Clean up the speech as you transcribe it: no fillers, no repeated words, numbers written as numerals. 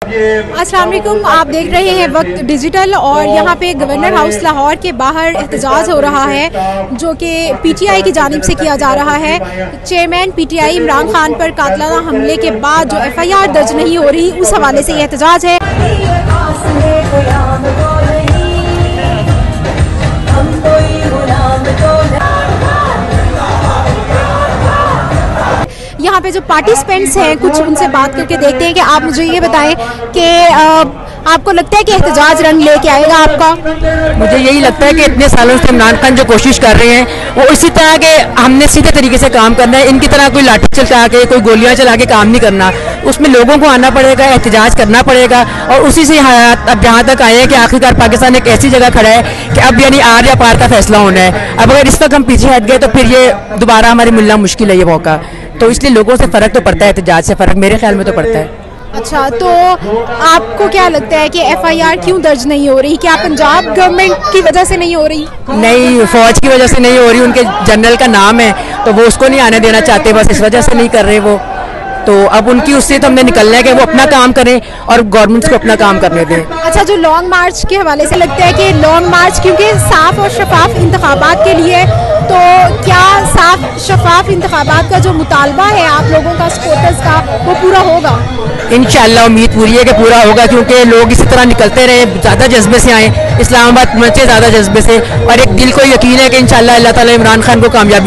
अस्सलाम वालेकुम, आप देख रहे हैं वक्त डिजिटल और यहाँ पे गवर्नर हाउस लाहौर के बाहर एहतजाज हो रहा है जो कि पीटीआई की जानिब से किया जा रहा है। चेयरमैन पीटीआई इमरान खान पर कातलाना हमले के बाद जो एफआईआर दर्ज नहीं हो रही, उस हवाले से ये एहतजाज है। यहाँ पे जो पार्टिसिपेंट्स हैं, कुछ उनसे बात करके देखते हैं कि आप मुझे ये बताएं कि आपको लगता है कि एहतजाज रंग लेके आएगा आपका? मुझे यही लगता है कि इतने सालों से इमरान खान जो कोशिश कर रहे हैं वो इसी तरह के, हमने सीधे तरीके से काम करना है। इनकी तरह कोई लाठी चला के, कोई गोलियां चला के काम नहीं करना। उसमें लोगों को आना पड़ेगा, एहतजाज करना पड़ेगा और उसी से हालात अब जहाँ तक आए हैं कि आखिरकार पाकिस्तान एक ऐसी जगह खड़ा है कि अब यानी आर या पार का फैसला होना है। अब अगर इस वक्त हम पीछे हट गए तो फिर ये दोबारा हमारे मिलना मुश्किल है ये मौका। तो इसलिए लोगों से फ़र्क तो पड़ता है, एहतजाज से फ़र्क मेरे ख्याल में तो पड़ता है। अच्छा, तो आपको क्या लगता है कि एफआईआर क्यों दर्ज नहीं हो रही? क्या पंजाब गवर्नमेंट की वजह से नहीं हो रही? नहीं, फौज की वजह से नहीं हो रही। उनके जनरल का नाम है तो वो उसको नहीं आने देना चाहते, बस इस वजह से नहीं कर रहे वो। तो अब उनकी उससे तो हमने निकलना है कि वो अपना काम करें और गवर्नमेंट को अपना काम करने दें। अच्छा, जो लॉन्ग मार्च के हवाले से लगता है कि लॉन्ग मार्च क्योंकि साफ और शफाफ इंतखाबात के लिए, तो क्या साफ शफाफ इंतखाबात का जो मुतालबा है आप लोगों का, सपोर्टर्स का, वो पूरा होगा? इंशाल्लाह उम्मीद पूरी है कि पूरा होगा, क्योंकि लोग इसी तरह निकलते रहे, ज़्यादा जज्बे से आए, इस्लामाबाद पहुंचे ज़्यादा जज्बे से, और एक दिल को यकीन है कि इंशाल्लाह अल्लाह ताला इमरान खान को कामयाबी